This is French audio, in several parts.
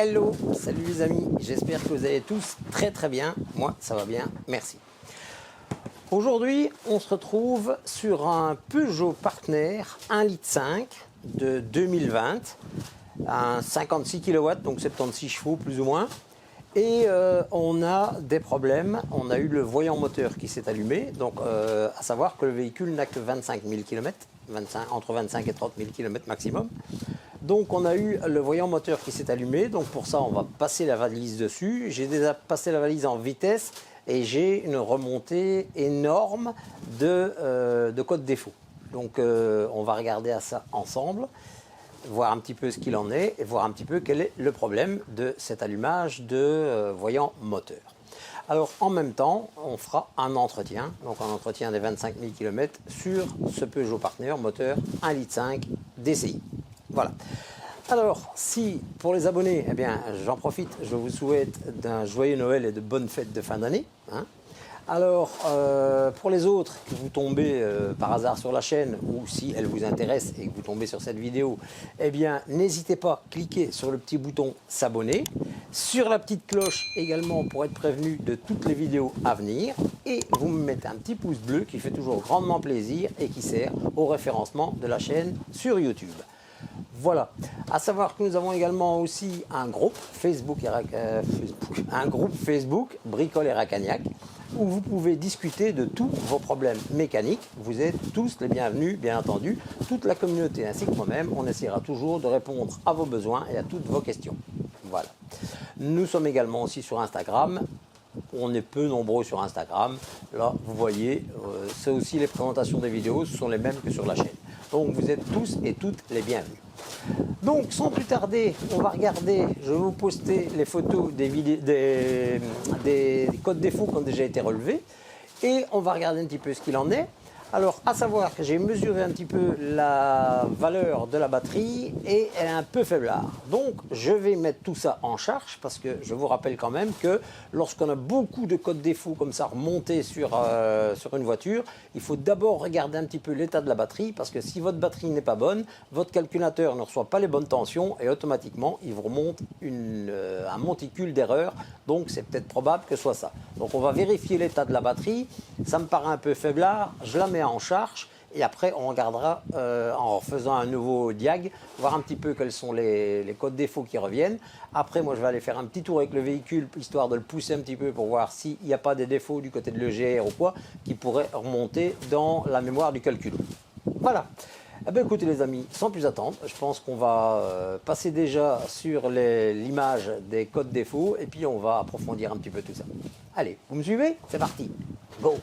Hello, salut les amis, j'espère que vous allez tous très bien, moi ça va bien, merci. Aujourd'hui on se retrouve sur un Peugeot Partner 1,5 litre de 2020, un 56 kW, donc 76 chevaux plus ou moins. Et on a des problèmes, on a eu le voyant moteur qui s'est allumé, donc à savoir que le véhicule n'a que 25 000 km, entre 25 et 30 000 km maximum. Donc on a eu le voyant moteur qui s'est allumé, donc pour ça on va passer la valise dessus. J'ai déjà passé la valise en vitesse et j'ai une remontée énorme de code défaut. Donc on va regarder à ça ensemble, voir un petit peu ce qu'il en est et voir un petit peu quel est le problème de cet allumage de voyant moteur. Alors en même temps, on fera un entretien, donc un entretien des 25 000 km sur ce Peugeot Partner moteur 1,5 litre DCI. Voilà. Alors, si pour les abonnés, eh bien, j'en profite, je vous souhaite d'un joyeux Noël et de bonnes fêtes de fin d'année. Hein. Alors, pour les autres, que vous tombez par hasard sur la chaîne ou si elle vous intéresse et que vous tombez sur cette vidéo, eh bien, n'hésitez pas, cliquez sur le petit bouton s'abonner, sur la petite cloche également pour être prévenu de toutes les vidéos à venir et vous me mettez un petit pouce bleu qui fait toujours grandement plaisir et qui sert au référencement de la chaîne sur YouTube. Voilà, à savoir que nous avons également aussi un groupe Facebook, Bricole et Racagnac, où vous pouvez discuter de tous vos problèmes mécaniques. Vous êtes tous les bienvenus, bien entendu, toute la communauté ainsi que moi-même. On essaiera toujours de répondre à vos besoins et à toutes vos questions. Voilà. Nous sommes également aussi sur Instagram. On est peu nombreux sur Instagram. Là, vous voyez, c'est aussi les présentations des vidéos, ce sont les mêmes que sur la chaîne. Donc, vous êtes tous et toutes les bienvenus. Donc, sans plus tarder, on va regarder, je vais vous poster les photos des codes défauts qui ont déjà été relevés et on va regarder un petit peu ce qu'il en est. Alors, à savoir que j'ai mesuré un petit peu la valeur de la batterie et elle est un peu faiblard. Donc, je vais mettre tout ça en charge parce que je vous rappelle quand même que lorsqu'on a beaucoup de codes défauts comme ça remontés sur une voiture, il faut d'abord regarder un petit peu l'état de la batterie parce que si votre batterie n'est pas bonne, votre calculateur ne reçoit pas les bonnes tensions et automatiquement, il vous remonte un monticule d'erreur. Donc, c'est peut-être probable que ce soit ça. Donc, on va vérifier l'état de la batterie. Ça me paraît un peu faiblard. Je la mets en charge et après on regardera en faisant un nouveau diag, voir un petit peu quels sont les codes défauts qui reviennent. Après moi je vais aller faire un petit tour avec le véhicule histoire de le pousser un petit peu pour voir s'il n'y a pas des défauts du côté de l'EGR ou quoi qui pourraient remonter dans la mémoire du calcul. Voilà. Eh bien, écoutez les amis, sans plus attendre, je pense qu'on va passer déjà sur l'image des codes défauts et puis on va approfondir un petit peu tout ça. Allez, vous me suivez? C'est parti. Go!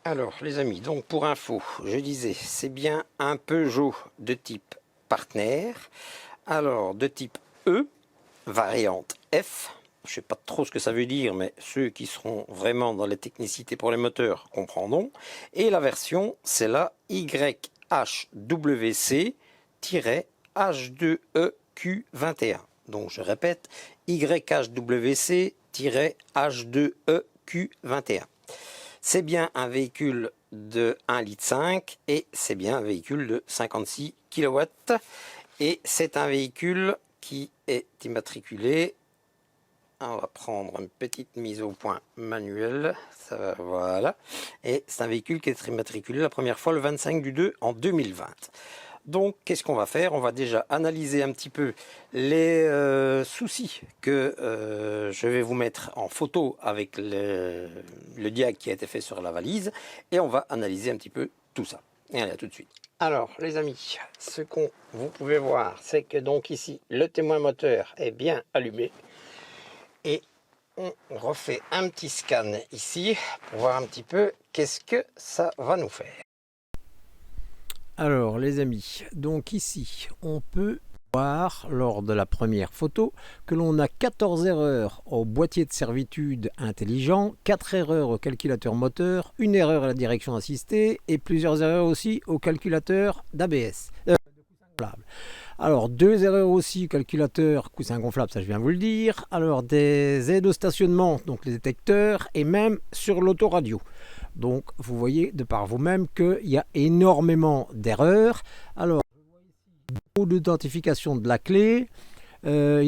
Alors les amis, donc pour info, je disais, c'est bien un Peugeot de type Partner, alors de type E, variante F, je ne sais pas trop ce que ça veut dire, mais ceux qui seront vraiment dans les technicités pour les moteurs comprendront, et la version c'est la YHWC-H2EQ21, donc je répète, YHWC-H2EQ21. C'est bien un véhicule de 1,5 litre et c'est bien un véhicule de 56 kW. Et c'est un véhicule qui est immatriculé. On va prendre une petite mise au point manuelle. Ça, voilà. Et c'est un véhicule qui est immatriculé la première fois le 25/2 en 2020. Donc, qu'est-ce qu'on va faire? On va déjà analyser un petit peu les soucis que je vais vous mettre en photo avec le diag qui a été fait sur la valise. Et on va analyser un petit peu tout ça. Et allez, à tout de suite. Alors, les amis, ce que vous pouvez voir, c'est que donc ici, le témoin moteur est bien allumé. Et on refait un petit scan ici pour voir un petit peu qu'est-ce que ça va nous faire. Alors les amis, donc ici on peut voir lors de la première photo que l'on a 14 erreurs au boîtier de servitude intelligent, 4 erreurs au calculateur moteur, une erreur à la direction assistée et plusieurs erreurs aussi au calculateur d'ABS. Alors, 2 erreurs aussi, calculateur, coussin gonflable, ça je viens vous le dire. Alors, des aides au stationnement, donc les détecteurs, et même sur l'autoradio. Donc, vous voyez de par vous-même qu'il y a énormément d'erreurs. Alors, d'identification de la clé, de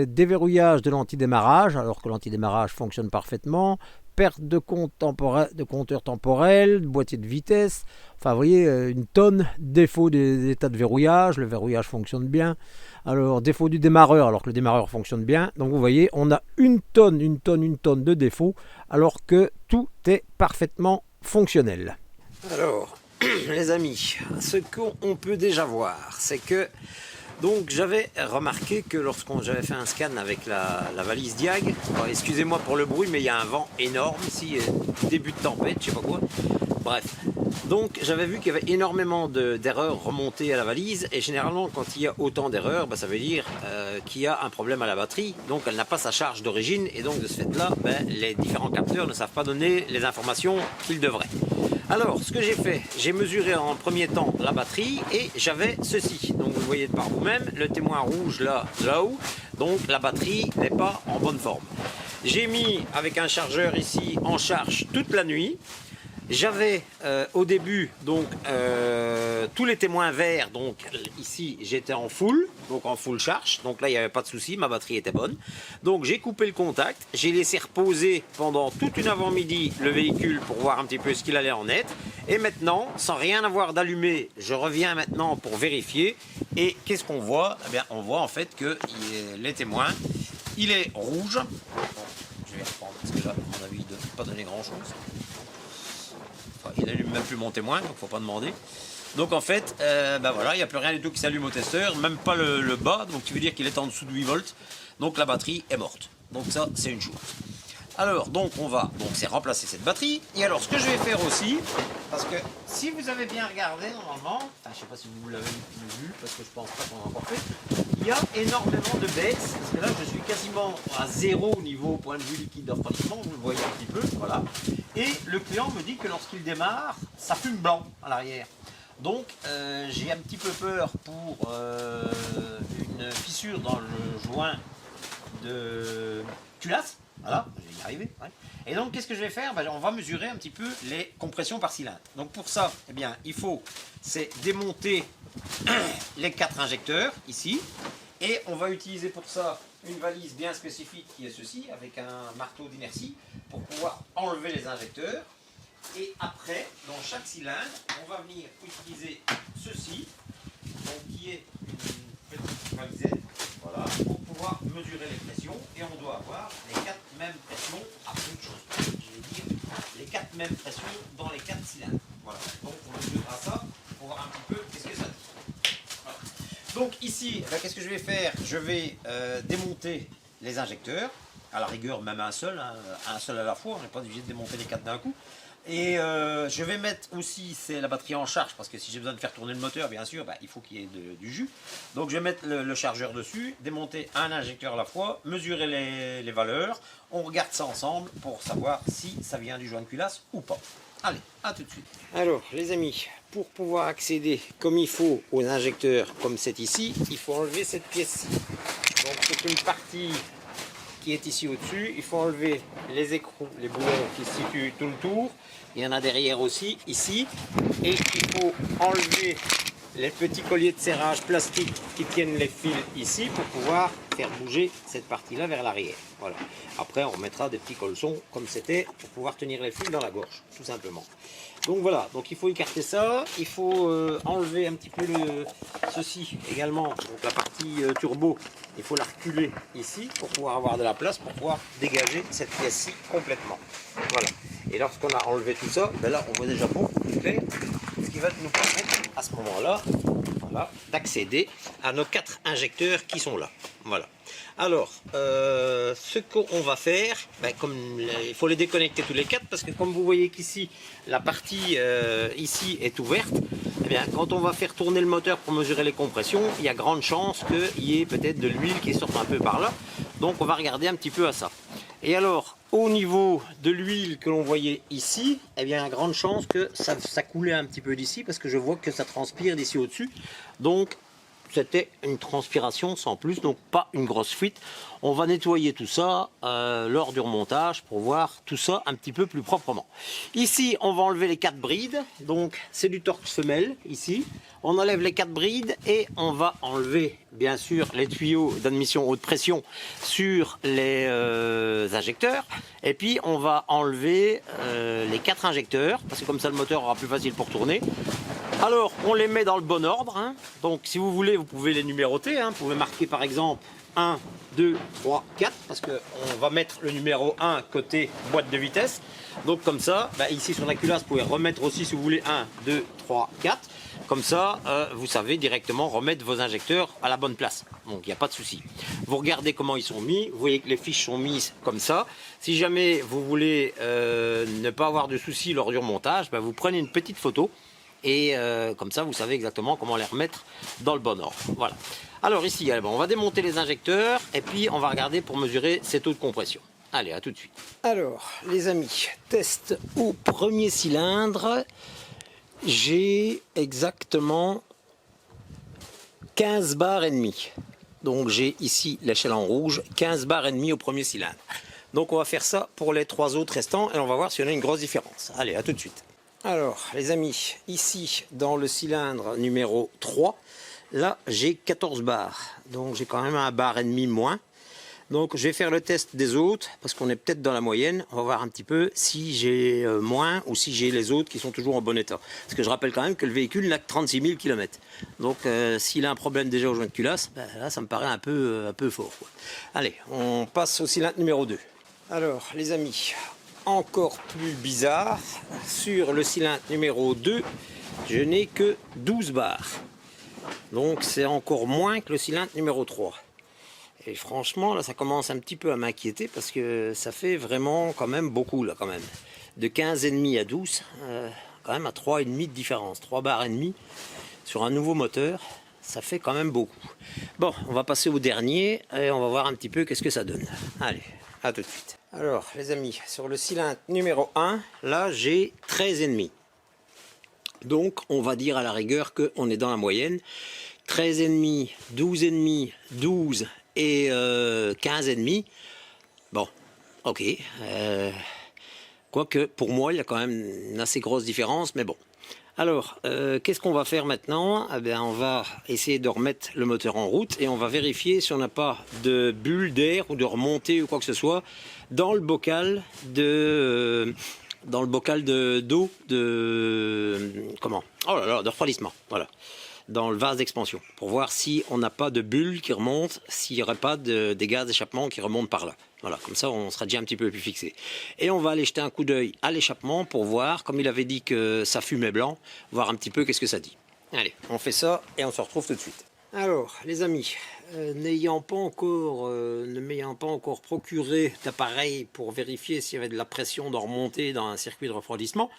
déverrouillage de l'antidémarrage, alors que l'antidémarrage fonctionne parfaitement, perte de compteur temporel, de boîtier de vitesse, enfin vous voyez une tonne, défaut des états de verrouillage, le verrouillage fonctionne bien, alors défaut du démarreur alors que le démarreur fonctionne bien, donc vous voyez on a une tonne de défauts alors que tout est parfaitement fonctionnel. Alors les amis, ce qu'on peut déjà voir, c'est que donc j'avais remarqué que j'avais fait un scan avec la valise Diag, excusez-moi pour le bruit mais il y a un vent énorme ici, début de tempête, je sais pas quoi, bref. Donc j'avais vu qu'il y avait énormément d'erreurs remontées à la valise et généralement quand il y a autant d'erreurs, ça veut dire qu'il y a un problème à la batterie, donc elle n'a pas sa charge d'origine et donc de ce fait là, les différents capteurs ne savent pas donner les informations qu'ils devraient. Alors, ce que j'ai fait, j'ai mesuré en premier temps la batterie et j'avais ceci. Donc, vous le voyez par vous-même, le témoin rouge là-haut. Donc, la batterie n'est pas en bonne forme. J'ai mis avec un chargeur ici en charge toute la nuit. J'avais au début donc tous les témoins verts, donc ici j'étais en full, donc en full charge, donc là il n'y avait pas de souci, ma batterie était bonne. Donc j'ai coupé le contact, j'ai laissé reposer pendant toute une avant-midi le véhicule pour voir un petit peu ce qu'il allait en être. Et maintenant, sans rien avoir d'allumé, je reviens maintenant pour vérifier. Et qu'est-ce qu'on voit? Eh bien, on voit en fait que les témoins, il est rouge. Bon, je vais reprendre parce que là, à mon avis, il ne doit pas donner grand-chose. Il n'allume même plus mon témoin, donc faut pas demander. Donc en fait, voilà, il n'y a plus rien du tout qui s'allume au testeur, même pas le bas, donc tu veux dire qu'il est en dessous de 8 volts. Donc la batterie est morte. Donc ça, c'est une chose. Alors, donc on va c'est remplacer cette batterie. Et alors, ce que je vais faire aussi, parce que si vous avez bien regardé normalement, enfin je sais pas si vous l'avez vu, parce que je pense pas qu'on a encore fait, il y a énormément de baisse, parce que là je suis quasiment à zéro au niveau point de vue liquide de refroidissement, vous le voyez un petit peu, voilà. Et le client me dit que lorsqu'il démarre, ça fume blanc à l'arrière. Donc j'ai un petit peu peur pour une fissure dans le joint de culasse. Voilà, je vais y arriver. Ouais. Et donc, qu'est-ce que je vais faire? On va mesurer un petit peu les compressions par cylindre. Donc, pour ça, eh bien, il faut démonter les 4 injecteurs ici. Et on va utiliser pour ça une valise bien spécifique qui est ceci, avec un marteau d'inertie, pour pouvoir enlever les injecteurs. Et après, dans chaque cylindre, on va venir utiliser ceci, donc qui est une petite valisette, voilà, pour pouvoir mesurer les pressions. Et on doit avoir les 4 mêmes pressions à peu de choses. Je vais dire les 4 mêmes pressions dans les 4 cylindres. Voilà. Donc on mesurera ça pour voir un petit peu qu'est-ce que ça dit. Voilà. Donc ici, qu'est-ce que je vais faire? Je vais démonter les injecteurs, à la rigueur même un seul à la fois, on n'est pas obligé de démonter les 4 d'un coup. Et je vais mettre aussi la batterie en charge, parce que si j'ai besoin de faire tourner le moteur, bien sûr, il faut qu'il y ait du jus. Donc je vais mettre le chargeur dessus, démonter un injecteur à la fois, mesurer les valeurs. On regarde ça ensemble pour savoir si ça vient du joint de culasse ou pas. Allez, à tout de suite. Alors les amis, pour pouvoir accéder comme il faut aux injecteurs comme c'est ici, il faut enlever cette pièce-ci. Donc c'est une partie qui est ici au-dessus. Il faut enlever les écrous, les boulons qui se situent tout le tour. Il y en a derrière aussi, ici. Et il faut enlever les petits colliers de serrage plastique qui tiennent les fils ici pour pouvoir faire bouger cette partie-là vers l'arrière. Voilà. Après, on mettra des petits colsons comme c'était pour pouvoir tenir les fils dans la gorge, tout simplement. Donc voilà, donc il faut écarter ça, il faut enlever un petit peu ceci également, donc la partie turbo, il faut la reculer ici pour pouvoir avoir de la place, pour pouvoir dégager cette pièce-ci complètement. Voilà. Et lorsqu'on a enlevé tout ça, là on voit déjà beaucoup plus clair ce qui va nous permettre à ce moment-là voilà, d'accéder à nos 4 injecteurs qui sont là. Voilà. Alors, ce qu'on va faire, il faut les déconnecter tous les 4 parce que comme vous voyez qu'ici, la partie ici est ouverte. Eh bien, quand on va faire tourner le moteur pour mesurer les compressions, il y a grande chance qu'il y ait peut-être de l'huile qui sorte un peu par là. Donc, on va regarder un petit peu à ça. Et alors, au niveau de l'huile que l'on voyait ici, eh bien, il y a grande chance que ça coulait un petit peu d'ici parce que je vois que ça transpire d'ici au-dessus. Donc, c'était une transpiration sans plus, donc pas une grosse fuite. On va nettoyer tout ça lors du remontage pour voir tout ça un petit peu plus proprement. Ici, on va enlever les 4 brides, donc c'est du torque semelle ici. On enlève les 4 brides et on va enlever bien sûr les tuyaux d'admission haute pression sur les injecteurs. Et puis on va enlever les 4 injecteurs, parce que comme ça le moteur aura plus facile pour tourner. Alors, on les met dans le bon ordre, hein. Donc si vous voulez, vous pouvez les numéroter, hein. Vous pouvez marquer par exemple 1, 2, 3, 4, parce qu'on va mettre le numéro 1 côté boîte de vitesse. Donc comme ça, ici sur la culasse, vous pouvez remettre aussi si vous voulez 1, 2, 3, 4. Comme ça, vous savez directement remettre vos injecteurs à la bonne place. Donc il n'y a pas de souci. Vous regardez comment ils sont mis, vous voyez que les fiches sont mises comme ça. Si jamais vous voulez ne pas avoir de soucis lors du remontage, vous prenez une petite photo. Et comme ça, vous savez exactement comment les remettre dans le bon ordre. Voilà. Alors ici, on va démonter les injecteurs et puis on va regarder pour mesurer ces taux de compression. Allez, à tout de suite. Alors, les amis, test au premier cylindre. J'ai exactement 15 bars et demi. Donc j'ai ici l'échelle en rouge, 15 bars et demi au premier cylindre. Donc on va faire ça pour les 3 autres restants et on va voir si on a une grosse différence. Allez, à tout de suite. Alors, les amis, ici, dans le cylindre numéro 3, là, j'ai 14 bars. Donc, j'ai quand même 1 bar et demi moins. Donc, je vais faire le test des autres, parce qu'on est peut-être dans la moyenne. On va voir un petit peu si j'ai moins ou si j'ai les autres qui sont toujours en bon état. Parce que je rappelle quand même que le véhicule n'a que 36 000 km. Donc, s'il a un problème déjà au joint de culasse, là, ça me paraît un peu fort, quoi. Allez, on passe au cylindre numéro 2. Alors, les amis... Encore plus bizarre, sur le cylindre numéro 2, je n'ai que 12 bars. Donc c'est encore moins que le cylindre numéro 3. Et franchement, là ça commence un petit peu à m'inquiéter parce que ça fait vraiment quand même beaucoup là quand même. De 15,5 à 12, quand même à 3,5 de différence. 3 bars et demi sur un nouveau moteur, ça fait quand même beaucoup. Bon, on va passer au dernier et on va voir un petit peu qu'est-ce que ça donne. Allez, à tout de suite. Alors les amis, sur le cylindre numéro 1, là j'ai 13,5. Donc on va dire à la rigueur qu'on est dans la moyenne. 13,5, 12,5, 12 et 15,5. Bon, ok. Quoique pour moi il y a quand même une assez grosse différence, mais bon. Alors, qu'est-ce qu'on va faire maintenant? Eh bien, on va essayer de remettre le moteur en route et on va vérifier si on n'a pas de bulle d'air ou de remontée ou quoi que ce soit dans le bocal d'eau de refroidissement. Voilà. Dans le vase d'expansion pour voir si on n'a pas de bulles qui remontent, s'il n'y aurait pas des gaz d'échappement qui remontent par là. Voilà, comme ça on sera déjà un petit peu plus fixé. Et on va aller jeter un coup d'œil à l'échappement pour voir, comme il avait dit que ça fumait blanc, voir un petit peu qu'est-ce que ça dit. Allez, on fait ça et on se retrouve tout de suite. Alors, les amis, ne m'ayant pas encore procuré d'appareil pour vérifier s'il y avait de la pression de remontée dans un circuit de refroidissement,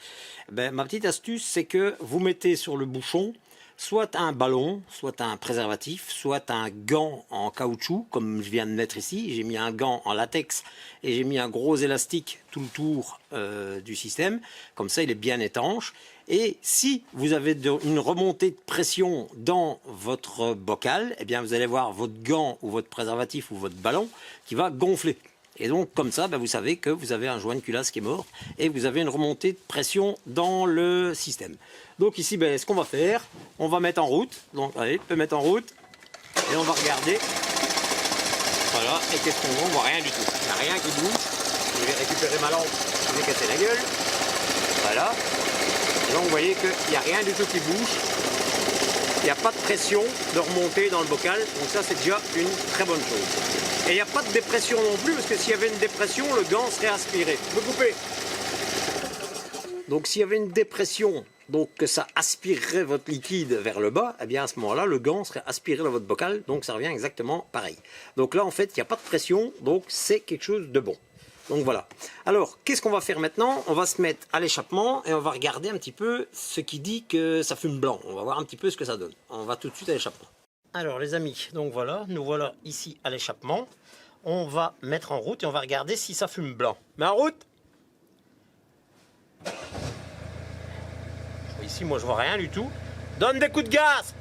ma petite astuce, c'est que vous mettez sur le bouchon soit un ballon, soit un préservatif, soit un gant en caoutchouc, comme je viens de mettre ici. J'ai mis un gant en latex et j'ai mis un gros élastique tout le tour du système. Comme ça, il est bien étanche. Et si vous avez une remontée de pression dans votre bocal, eh bien vous allez voir votre gant ou votre préservatif ou votre ballon qui va gonfler. Et donc comme ça, vous savez que vous avez un joint de culasse qui est mort et vous avez une remontée de pression dans le système. Donc ici, ce qu'on va faire, on va mettre en route. Donc allez, on peut mettre en route et on va regarder. Voilà, et qu'est-ce qu'on voit? On voit rien du tout. Il n'y a rien qui bouge. Je vais récupérer ma lampe, je vais casser la gueule. Voilà. Et donc vous voyez qu'il n'y a rien du tout qui bouge. Il n'y a pas de pression de remontée dans le bocal. Donc ça, c'est déjà une très bonne chose. Et il n'y a pas de dépression non plus, parce que s'il y avait une dépression, le gant serait aspiré. Je peux couper. Donc s'il y avait une dépression donc que ça aspirerait votre liquide vers le bas, eh bien à ce moment-là, le gant serait aspiré dans votre bocal, donc ça revient exactement pareil. Donc là, en fait, il n'y a pas de pression, donc c'est quelque chose de bon. Donc voilà. Alors, qu'est-ce qu'on va faire maintenant? On va se mettre à l'échappement et on va regarder un petit peu ce qui dit que ça fume blanc. On va voir un petit peu ce que ça donne. On va tout de suite à l'échappement. Alors les amis, donc voilà, nous voilà ici à l'échappement. On va mettre en route et on va regarder si ça fume blanc. Mais en route! Ici, moi, je vois rien du tout. Donne des coups de gaz!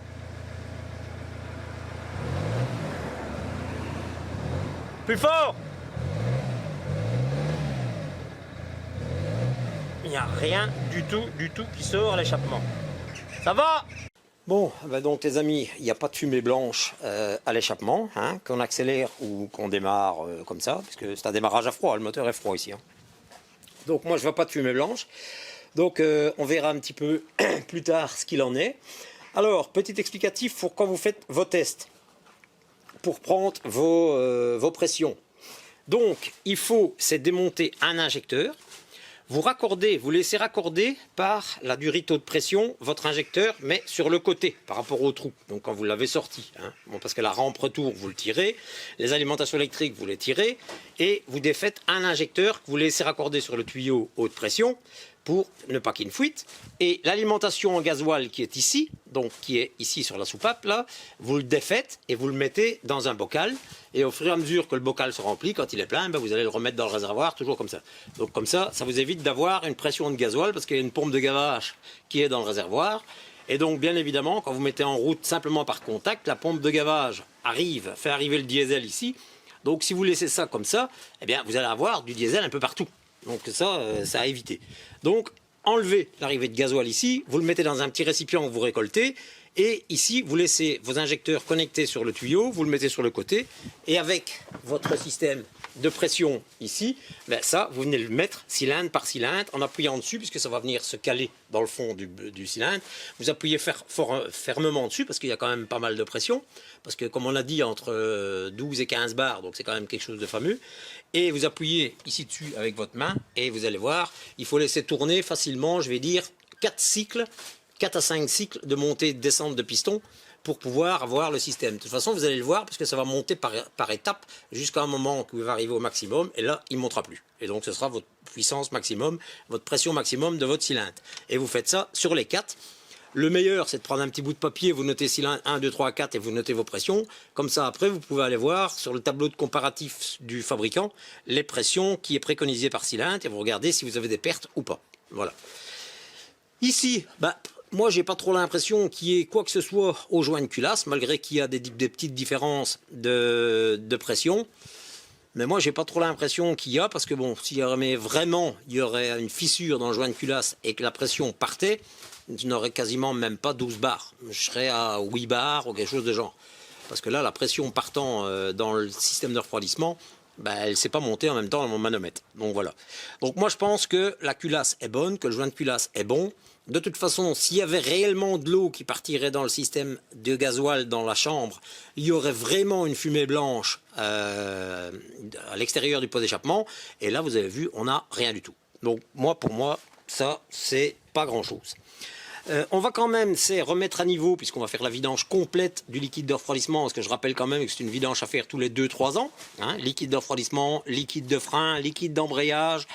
Plus fort! Il n'y a rien du tout qui sort à l'échappement. Ça va? Bon, ben donc les amis, il n'y a pas de fumée blanche à l'échappement, hein, qu'on accélère ou qu'on démarre comme ça, puisque c'est un démarrage à froid, le moteur est froid ici. Hein. Donc moi je ne vois pas de fumée blanche, donc on verra un petit peu plus tard ce qu'il en est. Alors, petit explicatif pour quand vous faites vos tests, pour prendre vos pressions. Donc, il faut, c'est démonter un injecteur. Vous raccordez, vous laissez raccorder par la du riteau de pression votre injecteur, mais sur le côté, par rapport au trou. Donc quand vous l'avez sorti, hein. Bon, parce que la rampe retour, vous le tirez, les alimentations électriques, vous les tirez, et vous défaites un injecteur que vous laissez raccorder sur le tuyau haute pression, pour ne pas qu'il ne fuite. Et l'alimentation en gasoil qui est ici, donc qui est ici sur la soupape, là, vous le défaites et vous le mettez dans un bocal. Et au fur et à mesure que le bocal se remplit, quand il est plein, ben vous allez le remettre dans le réservoir, toujours comme ça. Donc comme ça vous évite d'avoir une pression de gasoil, parce qu'il y a une pompe de gavage qui est dans le réservoir. Et donc bien évidemment, quand vous mettez en route simplement par contact, la pompe de gavage arrive, fait arriver le diesel ici. Donc si vous laissez ça comme ça, eh bien vous allez avoir du diesel un peu partout. Donc ça, ça à éviter. Donc, enlevez l'arrivée de gasoil ici, vous le mettez dans un petit récipient que vous récoltez, et ici, vous laissez vos injecteurs connectés sur le tuyau, vous le mettez sur le côté, et avec votre système de pression ici, ben ça, vous venez le mettre cylindre par cylindre, en appuyant dessus, puisque ça va venir se caler dans le fond du cylindre. Vous appuyez fermement dessus, parce qu'il y a quand même pas mal de pression, parce que comme on a dit, entre 12 et 15 bars, donc c'est quand même quelque chose de fameux. Et vous appuyez ici dessus avec votre main, et vous allez voir, il faut laisser tourner facilement, je vais dire, 4 cycles, 4 à 5 cycles de montée et de descente de piston, pour pouvoir avoir le système. De toute façon, vous allez le voir, parce que ça va monter par étapes, jusqu'à un moment où il va arriver au maximum, et là, il ne montera plus. Et donc, ce sera votre puissance maximum, votre pression maximum de votre cylindre. Et vous faites ça sur les 4. Le meilleur, c'est de prendre un petit bout de papier, vous notez cylindre 1, 2, 3, 4 et vous notez vos pressions. Comme ça, après, vous pouvez aller voir sur le tableau de comparatif du fabricant les pressions qui est préconisé par cylindre et vous regardez si vous avez des pertes ou pas. Voilà. Ici, moi, j'ai pas trop l'impression qu'il y ait quoi que ce soit au joint de culasse, malgré qu'il y a des petites différences de pression. Mais moi, j'ai pas trop l'impression qu'il y a, parce que bon, s'il y aurait vraiment, il y aurait une fissure dans le joint de culasse et que la pression partait, je n'aurais quasiment même pas 12 bars. Je serais à 8 bars ou quelque chose de genre. Parce que là, la pression partant dans le système de refroidissement, elle ne s'est pas montée en même temps dans mon manomètre. Donc voilà. Donc moi, je pense que la culasse est bonne, que le joint de culasse est bon. De toute façon, s'il y avait réellement de l'eau qui partirait dans le système de gasoil dans la chambre, il y aurait vraiment une fumée blanche à l'extérieur du pot d'échappement. Et là, vous avez vu, on n'a rien du tout. Donc moi, pour moi, ça, c'est pas grand-chose. On va quand même remettre à niveau, puisqu'on va faire la vidange complète du liquide de refroidissement, parce que je rappelle quand même que c'est une vidange à faire tous les 2-3 ans. Hein, liquide de refroidissement, liquide de frein, liquide d'embrayage.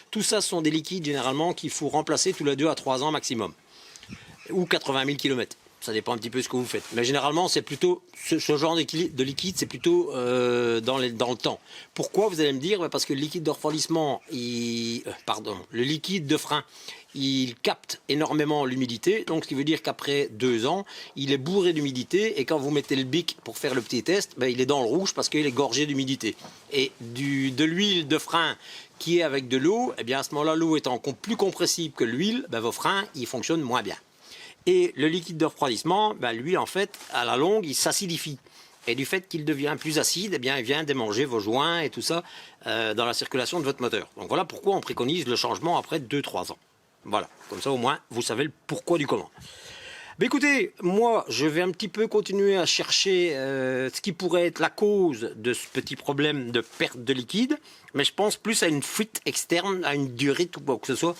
Tout ça, ce sont des liquides généralement qu'il faut remplacer tous les 2 à 3 ans maximum. Ou 80 000 km. Ça dépend un petit peu de ce que vous faites. Mais généralement, c'est plutôt ce genre de liquide, c'est plutôt dans le temps. Pourquoi, vous allez me dire? Parce que le liquide de refroidissement, le liquide de frein, il capte énormément l'humidité. Donc, ce qui veut dire qu'après 2 ans, il est bourré d'humidité. Et quand vous mettez le bic pour faire le petit test, il est dans le rouge parce qu'il est gorgé d'humidité. Et de l'huile de frein qui est avec de l'eau, eh bien à ce moment-là, l'eau étant plus compressible que l'huile, vos freins, ils fonctionnent moins bien. Et le liquide de refroidissement, lui, en fait, à la longue, il s'acidifie. Et du fait qu'il devient plus acide, eh bien, il vient démanger vos joints et tout ça dans la circulation de votre moteur. Donc voilà pourquoi on préconise le changement après 2-3 ans. Voilà, comme ça au moins, vous savez le pourquoi du comment. Écoutez, moi, je vais un petit peu continuer à chercher ce qui pourrait être la cause de ce petit problème de perte de liquide. Mais je pense plus à une fuite externe, à une durite ou quoi que ce soit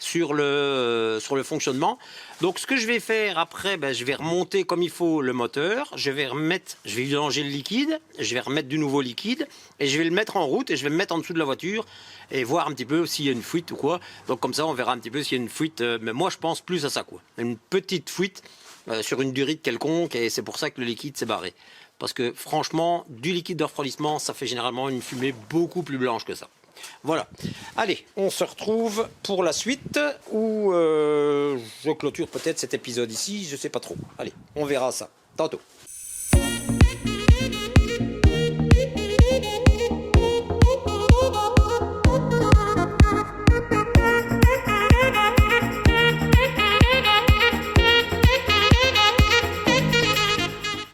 sur le fonctionnement. Donc ce que je vais faire après, je vais remonter comme il faut le moteur, je vais vidanger le liquide, je vais remettre du nouveau liquide et je vais le mettre en route et je vais me mettre en dessous de la voiture et voir un petit peu s'il y a une fuite ou quoi. Donc comme ça on verra un petit peu s'il y a une fuite, mais moi je pense plus à ça quoi. Une petite fuite sur une durite quelconque et c'est pour ça que le liquide s'est barré. Parce que franchement, du liquide de refroidissement, ça fait généralement une fumée beaucoup plus blanche que ça. Voilà. Allez, on se retrouve pour la suite où je clôture peut-être cet épisode ici, je sais pas trop. Allez, on verra ça. Tantôt.